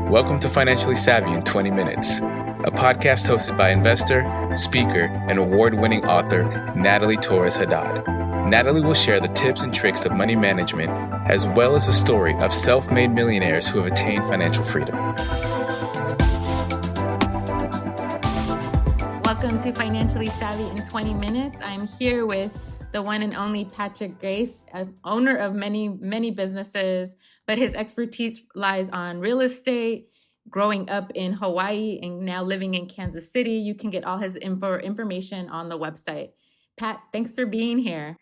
Welcome to Financially Savvy in 20 Minutes, a podcast hosted by investor, speaker, and award-winning author Natalie Torres-Haddad. Natalie will share the tips and tricks of money management, as well as the story of self-made millionaires who have attained financial freedom. Welcome to Financially Savvy in 20 Minutes. I'm here with the one and only Patrick Grace, owner of many businesses, but his expertise lies on real estate, growing up in Hawaii, and now living in Kansas City. You can get all his information on the website. Pat, thanks for being here.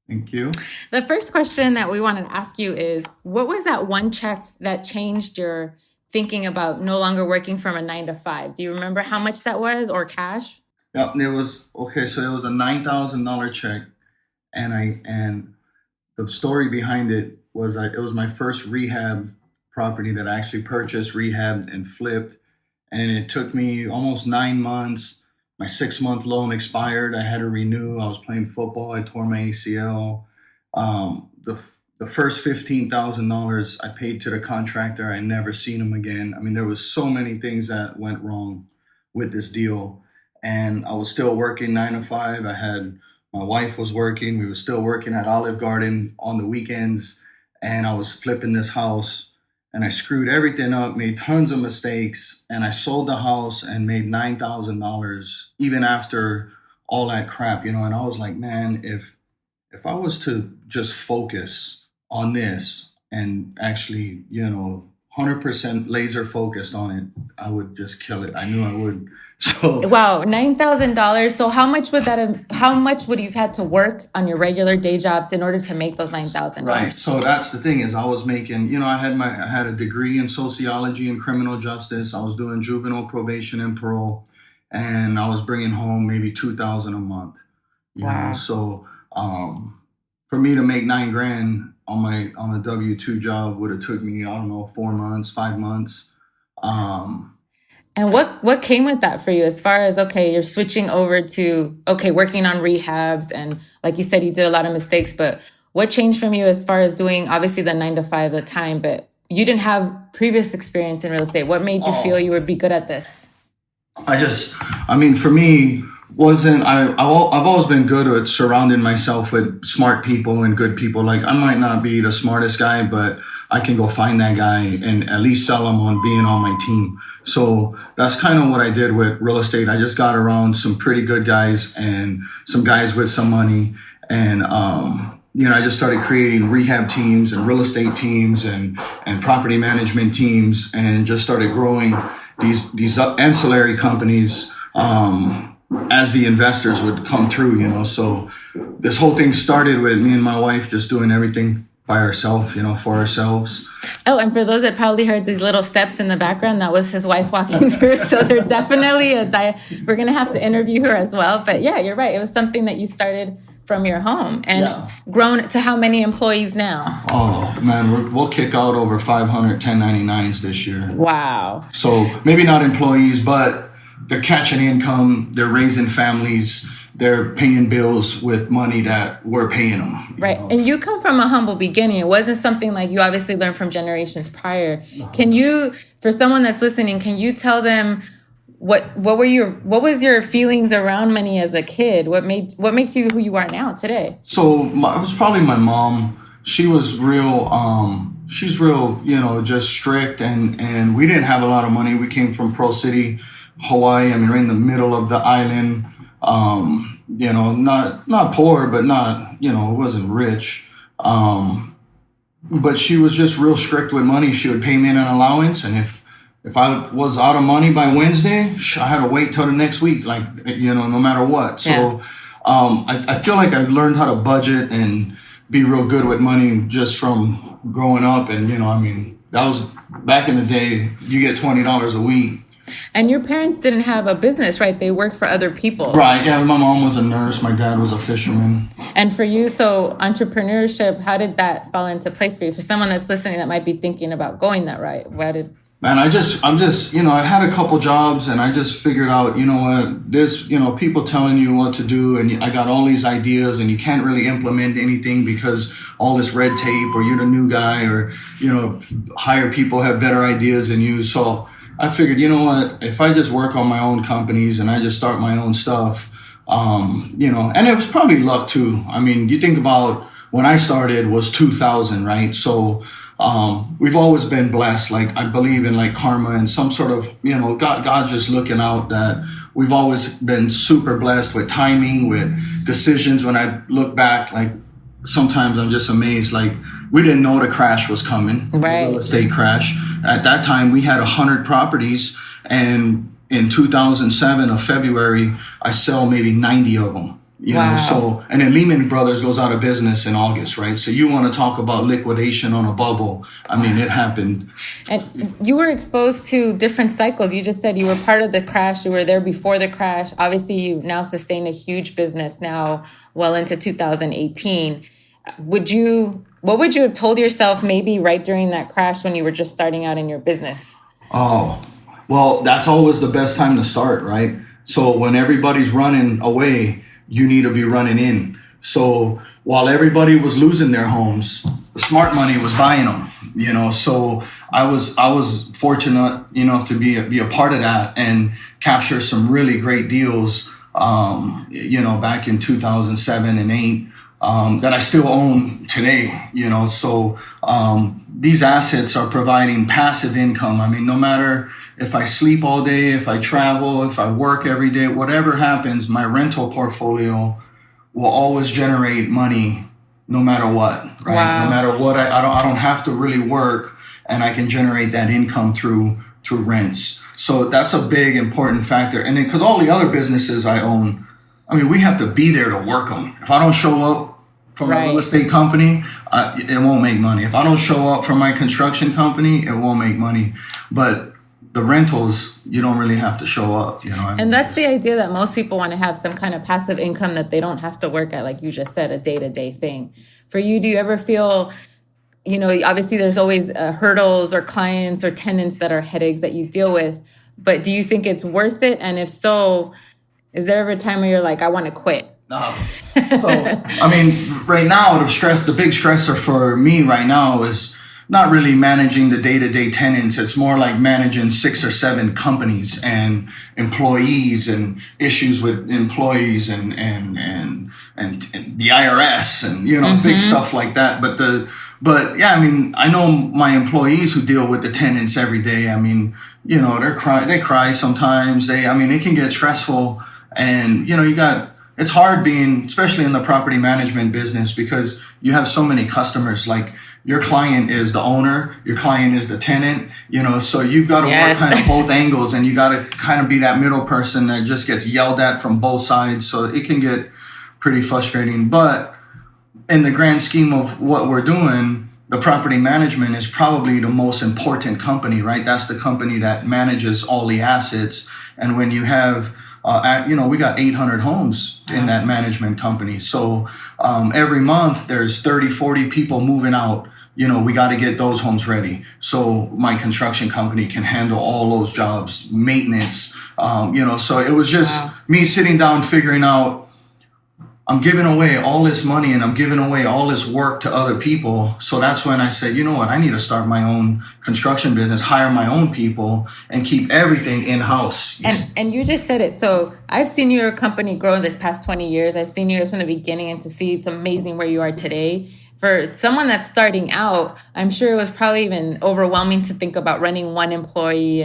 Thank you. The first question that we wanted to ask you is, what was that one check that changed your thinking about no longer working from a 9 to 5? Do you remember how much that was, or cash? Yeah, it was so it was a $9,000 check, and the story behind it was it was my first rehab property that I actually purchased, rehabbed, and flipped, and it took me almost 9 months. My 6-month loan expired. I had to renew. I was playing football. I tore my ACL. The first $15,000 I paid to the contractor. I never seen him again. I mean, there was so many things that went wrong with this deal. And I was still working 9 to 5. My wife was working. We were still working at Olive Garden on the weekends. And I was flipping this house. And I screwed everything up, made tons of mistakes. And I sold the house and made $9,000 even after all that crap, And I was like, man, if I was to just focus on this and actually, 100% laser focused on it, I would just kill it. I knew I would. So wow, $9,000. So how much would you've had to work on your regular day jobs in order to make those $9,000? Right. So that's the thing is I was making, I had a degree in sociology and criminal justice. I was doing juvenile probation and parole, and I was bringing home maybe $2,000 a month. Wow. So for me to make $9,000 on a W-2 job would have took me, 4 months, 5 months. And what came with that for you as far as, you're switching over to, working on rehabs. And like you said, you did a lot of mistakes, but what changed from you as far as doing, obviously, the 9 to 5 at the time, but you didn't have previous experience in real estate. What made you feel you would be good at this? For me, I've always been good at surrounding myself with smart people and good people. Like, I might not be the smartest guy, but I can go find that guy and at least sell him on being on my team. So that's kind of what I did with real estate. I just got around some pretty good guys and some guys with some money. And, I just started creating rehab teams and real estate teams and property management teams, and just started growing these ancillary companies, as the investors would come through, So this whole thing started with me and my wife just doing everything by ourselves, for ourselves. Oh, and for those that probably heard these little steps in the background, that was his wife walking through. So there's definitely we're going to have to interview her as well. But yeah, you're right. It was something that you started from your home and grown to how many employees now? Oh, man, we'll kick out over 500 1099s this year. Wow. So maybe not employees, but they're catching income, they're raising families, they're paying bills with money that we're paying them. Right. And you come from a humble beginning. It wasn't something like you obviously learned from generations prior. Can you, for someone that's listening, can you tell them what was your feelings around money as a kid? What makes you who you are now today? So it was probably my mom. She was she's real, just strict, and we didn't have a lot of money. We came from Pearl City, Hawaii. Right in the middle of the island. Not poor, but not, it wasn't rich. But she was just real strict with money. She would pay me an allowance, and if I was out of money by Wednesday, I had to wait till the next week, no matter what. So I feel like I learned how to budget and be real good with money just from growing up. And, that was back in the day, you get $20 a week. And your parents didn't have a business, right? They worked for other people. Right. Yeah. My mom was a nurse. My dad was a fisherman. And for you, so entrepreneurship, how did that fall into place for you? For someone that's listening that might be thinking about going that route, Man, I'm just, I had a couple jobs and I just figured out, people telling you what to do, and I got all these ideas and you can't really implement anything because all this red tape, or you're the new guy, or, higher people have better ideas than you. So I figured, if I just work on my own companies and I just start my own stuff, and it was probably luck too. I mean, you think about when I started was 2000, right? So, we've always been blessed. Like, I believe in like karma and some sort of, God's just looking out, that we've always been super blessed with timing, with decisions. When I look back, like sometimes I'm just amazed. Like, we didn't know the crash was coming, right? The real estate crash. At that time, we had 100 properties, and in 2007 of February, I sell maybe 90 of them. So, and then Lehman Brothers goes out of business in August, right? So you want to talk about liquidation on a bubble. I mean, it happened. And you were exposed to different cycles. You just said you were part of the crash. You were there before the crash. Obviously, you now sustain a huge business now well into 2018. What would you have told yourself maybe right during that crash when you were just starting out in your business? Oh, well, that's always the best time to start, right? So when everybody's running away, you need to be running in. So while everybody was losing their homes, the smart money was buying them, So I was fortunate enough to be a part of that and capture some really great deals, back in 2007 and 8, that I still own today, So these assets are providing passive income. I mean, no matter if I sleep all day, if I travel, if I work every day, whatever happens, my rental portfolio will always generate money no matter what, right? Wow. No matter what, I don't have to really work, and I can generate that income through rents. So that's a big, important factor. And then, because all the other businesses I own, I mean, we have to be there to work them. If I don't show up from a real estate company, it won't make money. If I don't show up from my construction company, it won't make money. But the rentals, you don't really have to show up, And that's the idea, that most people want to have some kind of passive income that they don't have to work at, like you just said, a day-to-day thing. For you, do you ever feel, obviously there's always hurdles or clients or tenants that are headaches that you deal with, but do you think it's worth it? And if so, is there ever a time where you're like, I want to quit? So, I mean, right now, the big stressor for me right now is not really managing the day-to-day tenants. It's more like managing 6 or 7 companies and employees, and issues with employees and the IRS and, big stuff like that. But yeah, I mean, I know my employees who deal with the tenants every day. I mean, they cry sometimes. It can get stressful, and, it's hard being, especially in the property management business, because you have so many customers. Like, your client is the owner, your client is the tenant, so you've got to work kind of both angles, and you got to kind of be that middle person that just gets yelled at from both sides. So it can get pretty frustrating. But in the grand scheme of what we're doing, the property management is probably the most important company, right? That's the company that manages all the assets. And when you have we got 800 homes in that management company. So every month there's 30, 40 people moving out. We got to get those homes ready. So my construction company can handle all those jobs, maintenance, so it was just me sitting down figuring out, I'm giving away all this money and I'm giving away all this work to other people. So that's when I said, you know what, I need to start my own construction business, hire my own people, and keep everything in-house. And you just said it. So I've seen your company grow this past 20 years. I've seen you from the beginning, and to see it's amazing where you are today. For someone that's starting out, I'm sure it was probably even overwhelming to think about running one employee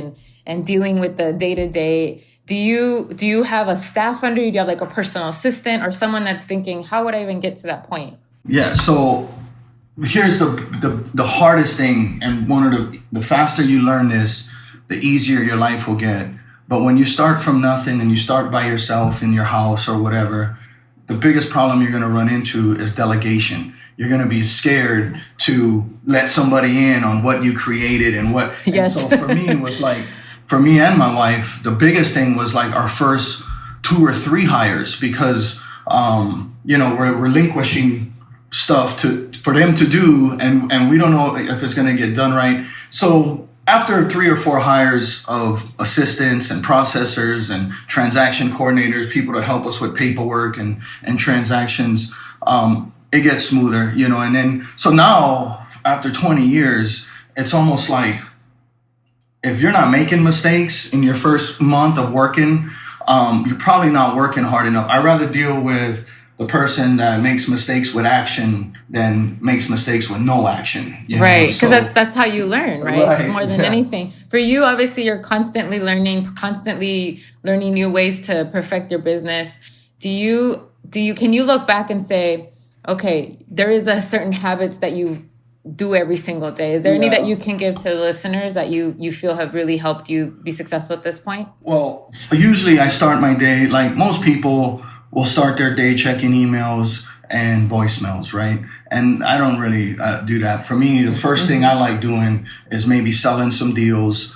and dealing with the day-to-day. Do you have a staff under you? Do you have like a personal assistant or someone that's thinking, how would I even get to that point? Yeah, so here's the hardest thing, and one of the faster you learn this, the easier your life will get. But when you start from nothing and you start by yourself in your house or whatever, the biggest problem you're going to run into is delegation. You're going to be scared to let somebody in on what you created and what. Yes. And so for me, it was like, for me and my wife, the biggest thing was like our first 2 or 3 hires, because, we're relinquishing stuff for them to do, and we don't know if it's going to get done right. So after 3 or 4 hires of assistants and processors and transaction coordinators, people to help us with paperwork and transactions, it gets smoother, you know. And then, so now after 20 years, it's almost like if you're not making mistakes in your first month of working, you're probably not working hard enough. I'd rather deal with the person that makes mistakes with action than makes mistakes with no action. Right, because that's how you learn, right? More than anything. For you, obviously, you're constantly learning new ways to perfect your business. Can you look back and say, okay, there is a certain habits that you do every single day? Is there any that you can give to the listeners that you feel have really helped you be successful at this point? Well, usually I start my day like most people will start their day checking emails and voicemails, right? And I don't really do that. For me, the first thing I like doing is maybe selling some deals,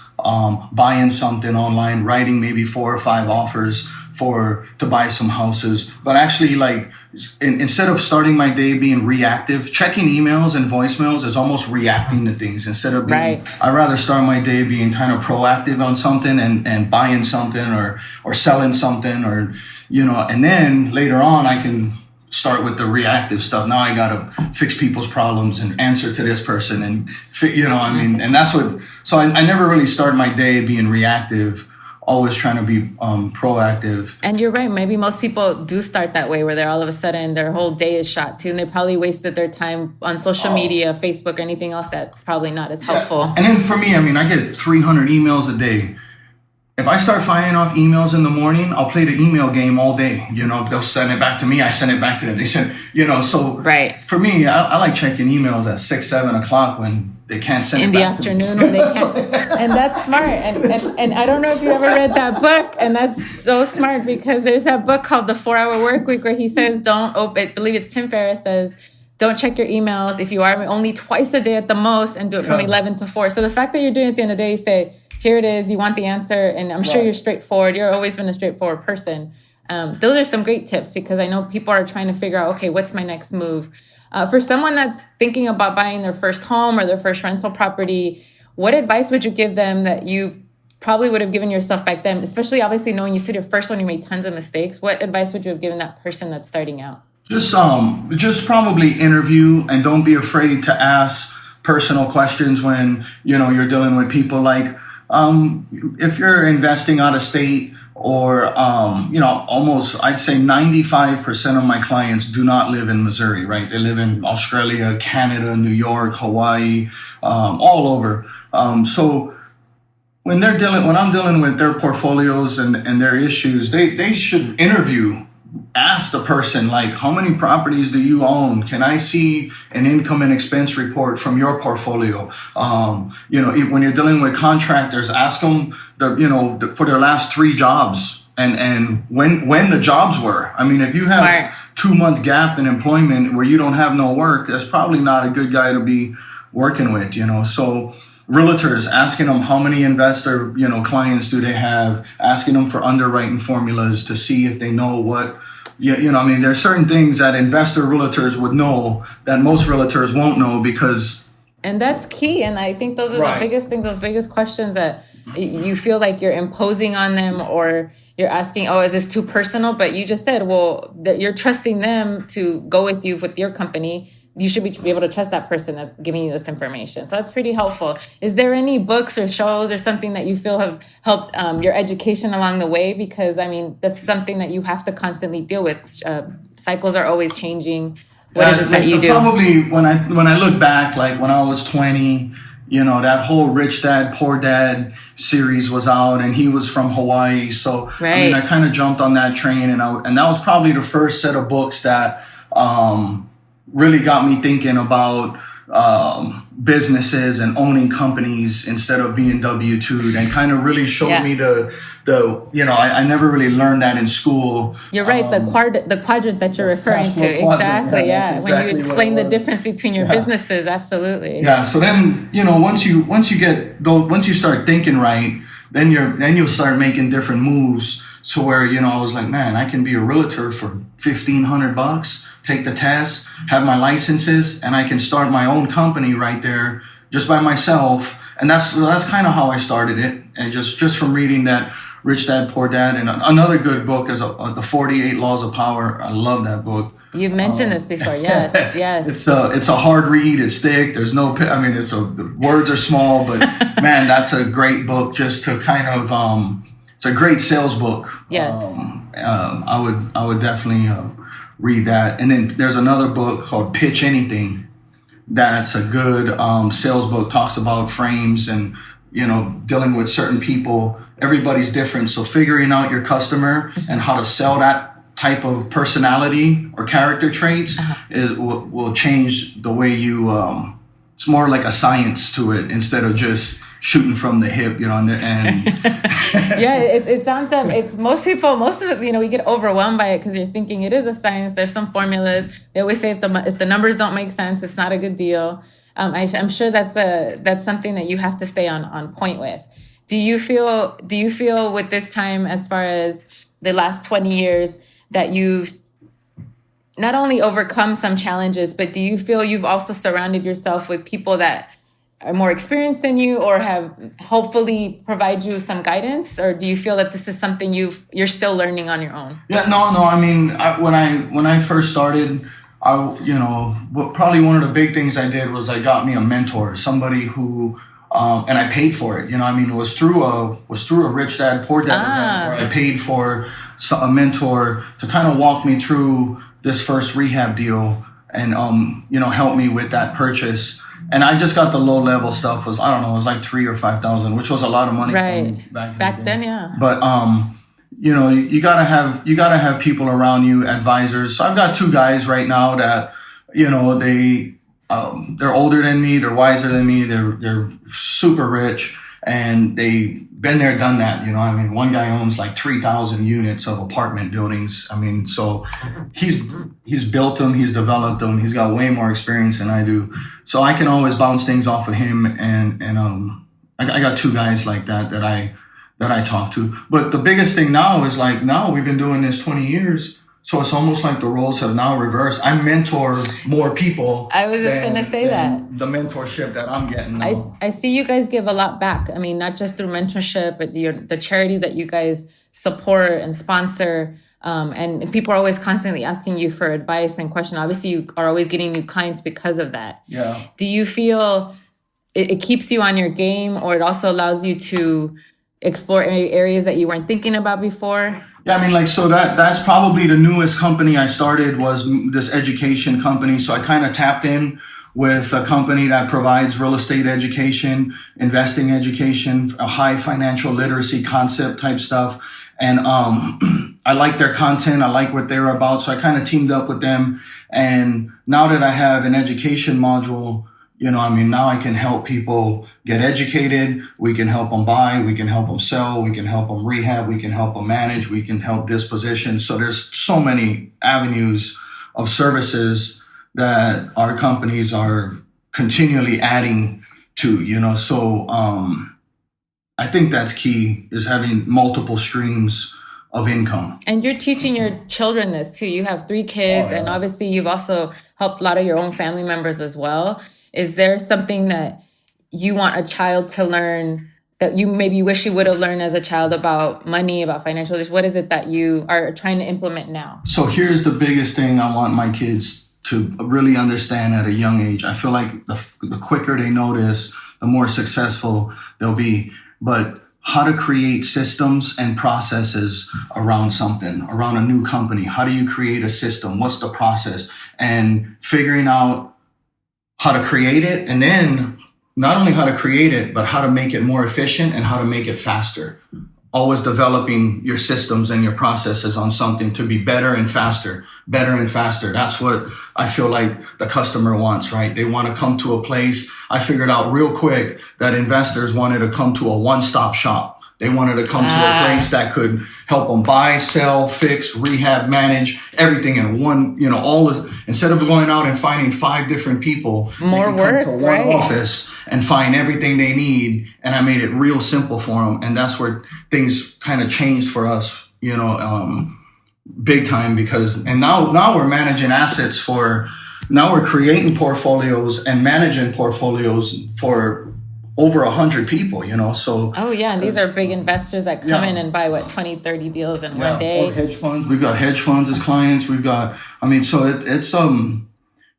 buying something online, writing maybe 4 or 5 offers to buy some houses. But actually, like, instead of starting my day being reactive, checking emails and voicemails is almost reacting to things instead of being, right. I'd rather start my day being kind of proactive on something and buying something or selling something, or, you know, and then later on I can start with the reactive stuff. Now I got to fix people's problems and answer to this person and, you know, I mean, and that's what, so I never really start my day being reactive, always trying to be proactive. And you're right. Maybe most people do start that way, where they're all of a sudden their whole day is shot too, and they probably wasted their time on social media, Facebook, or anything else that's probably not as helpful. Yeah. And then for me, I mean, I get 300 emails a day. If I start firing off emails in the morning, I'll play the email game all day. You know, they'll send it back to me. I send it back to them. They send, you know, so right. For me, I like checking emails at 6, 7 o'clock when they can't send in it the back afternoon when they can't. And that's smart. And I don't know if you ever read that book, and that's so smart, because there's that book called The 4-Hour Workweek where he says, I believe it's Tim Ferriss says, don't check your emails if you are, only twice a day at the most, and do it from 11 to 4. So the fact that you're doing it at the end of the day, you say, here it is, you want the answer, and I'm sure you're straightforward. You've always been a straightforward person. Those are some great tips, because I know people are trying to figure out, okay, what's my next move? For someone that's thinking about buying their first home or their first rental property, what advice would you give them that you probably would have given yourself back then, especially obviously knowing you said your first one, you made tons of mistakes? What advice would you have given that person that's starting out? Just probably interview, and don't be afraid to ask personal questions when, you know, you're dealing with people. Like, if you're investing out of state, or, you know, almost, I'd say 95% of my clients do not live in Missouri, right? They live in Australia, Canada, New York, Hawaii, all over. So when I'm dealing with their portfolios and their issues, they should interview. Ask the person, like, how many properties do you own? Can I see an income and expense report from your portfolio? You know, when you're dealing with contractors, ask them for their last 3 jobs and when the jobs were. I mean, if you have 2-month gap in employment where you don't have no work, that's probably not a good guy to be working with, you know. So realtors, asking them how many investor, you know, clients do they have, asking them for underwriting formulas to see if they know what, you know, I mean, there's certain things that investor realtors would know that most realtors won't know, because. And that's key. And I think those are the biggest things, those biggest questions that you feel like you're imposing on them, or you're asking, oh, is this too personal? But you just said, well, that you're trusting them to go with you with your company. You should be able to trust that person that's giving you this information. So that's pretty helpful. Is there any books or shows or something that you feel have helped your education along the way? Because, I mean, that's something that you have to constantly deal with. Cycles are always changing. What is it that you do? Probably when I look back, like when I was 20, you know, that whole Rich Dad, Poor Dad series was out, and he was from Hawaii. So, I mean, I kind of jumped on that train, and that was probably the first set of books that really got me thinking about businesses and owning companies instead of being W-2'd, and kind of really showed me the you know, I never really learned that in school. You're right, the quadrant that you're referring to. Exactly, yeah. Exactly, when you explain the difference between your businesses, absolutely. Yeah, so then, you know, once you start thinking right, then you'll start making different moves to where, you know, I was like, man, I can be a realtor for $1,500, take the test, have my licenses, and I can start my own company right there just by myself. And that's kind of how I started it. And just from reading that Rich Dad, Poor Dad, and another good book is the 48 Laws of Power. I love that book. You've mentioned this before. Yes, yes. It's a hard read. It's thick. There's no, the words are small, but man, that's a great book just to kind of, it's a great sales book. Yes. I would definitely read that. And then there's another book called Pitch Anything. That's a good sales book. Talks about frames and, dealing with certain people. Everybody's different. So figuring out your customer and how to sell that type of personality or character traits will change the way you, it's more like a science to it instead of just shooting from the hip, and yeah, it sounds it's most of it, we get overwhelmed by it because you're thinking it is a science. There's some formulas. They always say if the numbers don't make sense, it's not a good deal. I'm sure that's something that you have to stay on point with. Do you feel with this time, as far as the last 20 years, that you've not only overcome some challenges, but do you feel you've also surrounded yourself with people that are more experienced than you, or have hopefully provide you some guidance? Or do you feel that this is something you're still learning on your own? Yeah, no. I mean, when I first started, probably one of the big things I did was I got me a mentor, somebody who, and I paid for it. It was through a Rich Dad, Poor Dad event where I paid for a mentor to kind of walk me through this first rehab deal and, help me with that purchase. And I just got the low level stuff. It was like $3,000 or $5,000, which was a lot of money. Right. Back then, yeah. But you gotta have people around you, advisors. So I've got two guys right now that, they're older than me, they're wiser than me, they're super rich, and they've been there, done that. One guy owns like 3,000 units of apartment buildings. So he's built them, he's developed them, he's got way more experience than I do. So I can always bounce things off of him, and I got two guys like that I talk to. But the biggest thing now is now we've been doing this 20 years. So it's almost like the roles have now reversed. I mentor more people. I was just going to say that. The mentorship that I'm getting now. I see you guys give a lot back. Not just through mentorship, but the charities that you guys support and sponsor. And people are always constantly asking you for advice and questions. Obviously, you are always getting new clients because of that. Yeah. Do you feel it keeps you on your game, or it also allows you to explore areas that you weren't thinking about before? Yeah, so that's probably the newest company I started, was this education company. So I kind of tapped in with a company that provides real estate education, investing education, a high financial literacy concept type stuff. And I like their content. I like what they're about. So I kind of teamed up with them. And now that I have an education module, now I can help people get educated. We can help them buy. We can help them sell. We can help them rehab. We can help them manage. We can help disposition. So there's so many avenues of services that our companies are continually adding to, So I think that's key, is having multiple streams of income. And you're teaching your children this too. You have 3 kids, and obviously you've also helped a lot of your own family members as well. Is there something that you want a child to learn that you maybe wish you would have learned as a child about money, about financial? What is it that you are trying to implement now? So here's the biggest thing I want my kids to really understand at a young age. I feel like the quicker they know this, the more successful they'll be. But how to create systems and processes around something, around a new company. How do you create a system? What's the process? And figuring out how to create it, and then not only how to create it, but how to make it more efficient and how to make it faster. Always developing your systems and your processes on something to be better and faster. That's what I feel like the customer wants, right? They want to come to a place. I figured out real quick that investors wanted to come to a one-stop shop. They wanted to come to a place that could help them buy, sell, fix, rehab, manage everything in one, instead of going out and finding 5 different people, more work, come to one office and find everything they need. And I made it real simple for them. And that's where things kind of changed for us, big time, because now we're managing assets now we're creating portfolios and managing portfolios for over 100 people, so. Oh yeah, and these are big investors that come in and buy 20, 30 deals in one day. Or hedge funds. We've got hedge funds as clients. We've got, so it's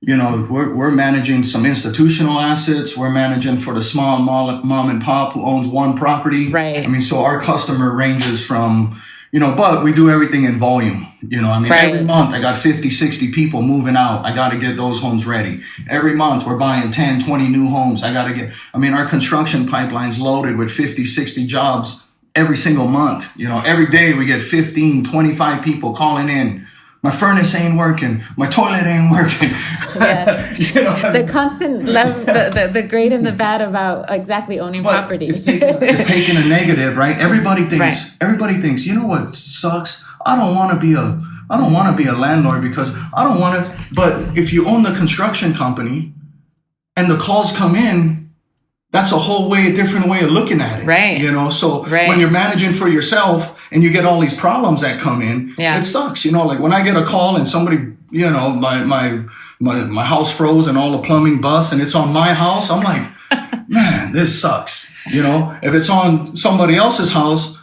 we're managing some institutional assets. We're managing for the small mom and pop who owns one property. Right. So our customer ranges from, but we do everything in volume. Every month I got 50, 60 people moving out. I got to get those homes ready. Every month we're buying 10, 20 new homes. I got to get, our construction pipeline's loaded with 50, 60 jobs every single month. Every day we get 15, 25 people calling in. My furnace ain't working. My toilet ain't working. Yes. The constant love, the great and the bad about exactly owning property. It's taking a negative, right? Everybody thinks, you know what sucks? I don't want to be a landlord because I don't want to. But if you own the construction company and the calls come in, that's a whole different way of looking at it. Right. So when you're managing for yourself and you get all these problems that come in, it sucks. Like when I get a call and somebody, my house froze and all the plumbing busts and it's on my house, I'm like, man, this sucks. If it's on somebody else's house,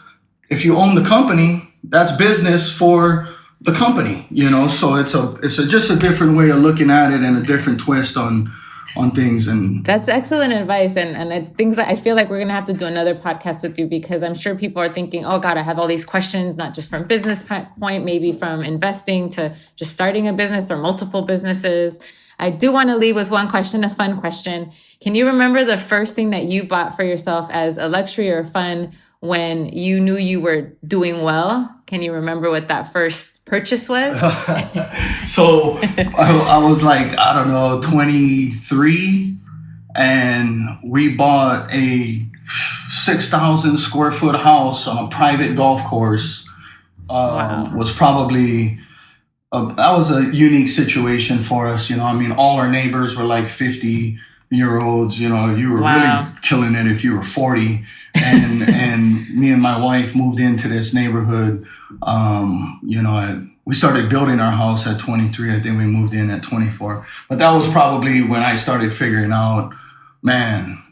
if you own the company, that's business for the company, so it's just a different way of looking at it and a different twist on things. And that's excellent advice. And things that I feel like we're going to have to do another podcast with you, because I'm sure people are thinking, oh God, I have all these questions, not just from business point, maybe from investing to just starting a business or multiple businesses. I do want to leave with one question, a fun question. Can you remember the first thing that you bought for yourself as a luxury or fun when you knew you were doing well? Can you remember what that first purchase was? So I was like, I don't know, 23, and we bought a 6,000 square foot house on a private golf course. Wow. Was probably that was a unique situation for us. All our neighbors were like 50-year-olds. You were really killing it if you were 40. And me and my wife moved into this neighborhood. We started building our house at 23. I think we moved in at 24. But that was probably when I started figuring out, man,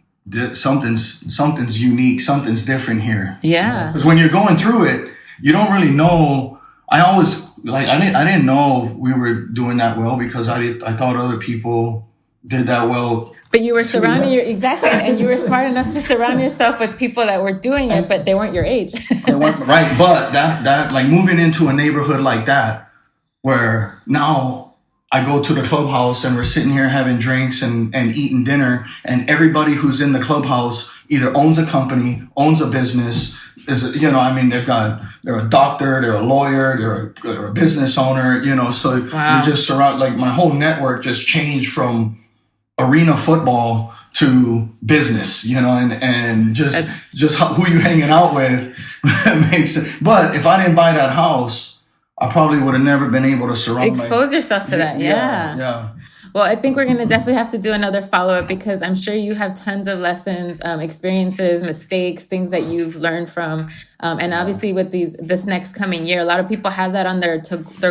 something's unique, something's different here. Yeah. Because when you're going through it, you don't really know. I always I didn't know we were doing that well because I thought other people did that well. But you were surrounding exactly, and you were smart enough to surround yourself with people that were doing it, but they weren't your age. They weren't, right, but that like moving into a neighborhood like that, where now I go to the clubhouse and we're sitting here having drinks and eating dinner, and everybody who's in the clubhouse either owns a company, owns a business, they're a doctor, they're a lawyer, they're a business owner, so wow. You're just surrounded. Like my whole network just changed from arena football to business, and just who you hanging out with makes it. But if I didn't buy that house, I probably would have never been able to expose yourself to that. Yeah. Well, I think we're going to definitely have to do another follow-up, because I'm sure you have tons of lessons, experiences, mistakes, things that you've learned from. And obviously with this next coming year, a lot of people have that on their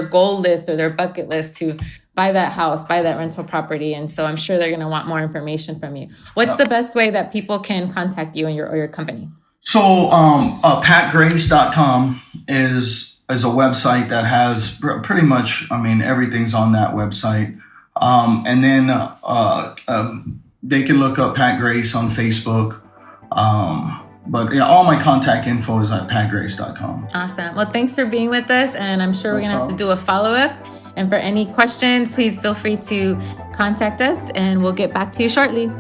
goal list or their bucket list to buy that house, buy that rental property. And so I'm sure they're going to want more information from you. What's the best way that people can contact you and your company? So patgrace.com is a website that has pretty much, everything's on that website. And then they can look up Pat Grace on Facebook. But yeah, all my contact info is at patgrace.com. Awesome. Well, thanks for being with us. And I'm sure we're going to have to do a follow-up. And for any questions, please feel free to contact us and we'll get back to you shortly.